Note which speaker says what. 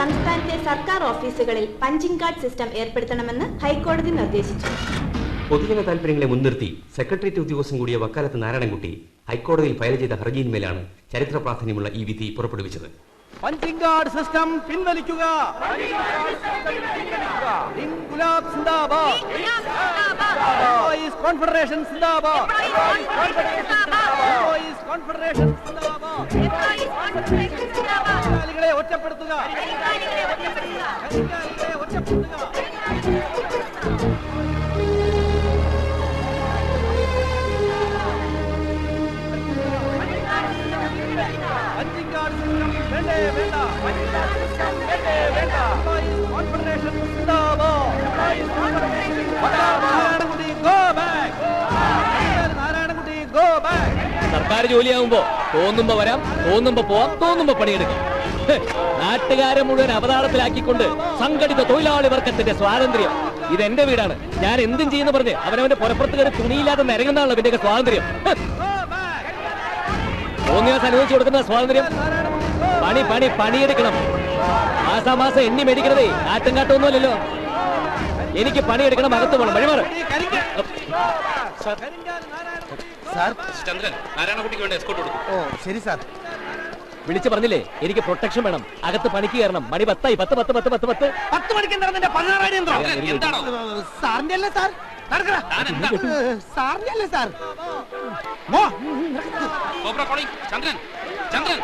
Speaker 1: സംസ്ഥാനത്തെ സർക്കാർ ഓഫീസുകളിൽ പഞ്ചിംഗ് കാർഡ് സിസ്റ്റം ഏർപ്പെടുത്തണമെന്ന് ഹൈക്കോടതി നിർദ്ദേശിച്ചു.
Speaker 2: പൊതുജന താൽപര്യങ്ങളെ മുൻനിർത്തി സെക്രട്ടേറിയറ്റ് ഉദ്യോഗസ്ഥൻ കൂടിയ വക്കാലത്ത് നാരായണൻകുട്ടി ഹൈക്കോടതിയിൽ ഫയൽ ചെയ്ത ഹർജിയിന്മേലാണ് ചരിത്ര പ്രാധാന്യമുള്ള ഈ വിധി പുറപ്പെടുവിച്ചത്.
Speaker 3: പഞ്ചിംഗ് കാർഡ് സിസ്റ്റം പിൻവലിക്കുക. ഇൻകുലാബ് സിന്ദാബാദ്. എംപ്ലോയീസ് കോൺഫെഡറേഷൻ സിന്ദാബാദ്. എംപ്ലോയീസ് കോൺഫെഡറേഷൻ സിന്ദാബാദ്. തൊഴിലാളികളെ ഒറ്റപ്പെടുത്തുക. പഞ്ചിംഗ് കാർഡ് സിസ്റ്റം വേണ്ടേ വേണ്ട. കോൺഫെഡറേഷൻ സിന്ദാബാദ്. Narayanankutty go back. Narayanankutty go back.
Speaker 4: സർക്കാർ ജോലിയാവുമ്പോ തോന്നുമ്പോ വരാം, തോന്നുമ്പോ പോവാം, തോന്നുമ്പോ പണിയെടുക്കാം. നാട്ടുകാരെ മുഴുവൻ അവതാളത്തിലാക്കിക്കൊണ്ട് സംഘടിത തൊഴിലാളി വർഗത്തിന്റെ സ്വാതന്ത്ര്യം. ഇതെന്റെ വീടാണ്, ഞാൻ എന്തും ചെയ്യുന്ന പറഞ്ഞ് അവനവന്റെ പുറപ്പുറത്ത് കയറി തുണിയില്ലാതെ നിരങ്ങുന്നതാണല്ലോ ഇതിന്റെ സ്വാതന്ത്ര്യം. തോന്നിയാസ് അനുവദിച്ചു കൊടുക്കുന്ന സ്വാതന്ത്ര്യം. പണി പണി പണിയെടുക്കണം. മാസാമാസം എണ്ണി മേടിക്കണതേ കാട്ടും കാട്ടൊന്നുമല്ലല്ലോ. എനിക്ക് പണിയെടുക്കണം, അകത്ത് പോകണം. വഴിമാറ്.
Speaker 2: ചന്ദ്രൻ നാരായണൻകുട്ടിക്ക് വേണ്ട എസ്കോർട്ട് കൊടുക്കും.
Speaker 3: ഓ ശരി സാർ.
Speaker 4: വിളിച്ചു പറഞ്ഞില്ലേ എനിക്ക് പ്രൊട്ടക്ഷൻ വേണം, അകത്ത് പണിക്ക് കയറണം. മണി 10
Speaker 3: 10 മണിക്ക് എന്താ 16
Speaker 2: എന്താണോ
Speaker 3: സാറിന്റെ അല്ലേ സാർ? സാറിന്റെ അല്ലേ സാർ?
Speaker 2: ചന്ദ്രൻ ചന്ദ്രൻ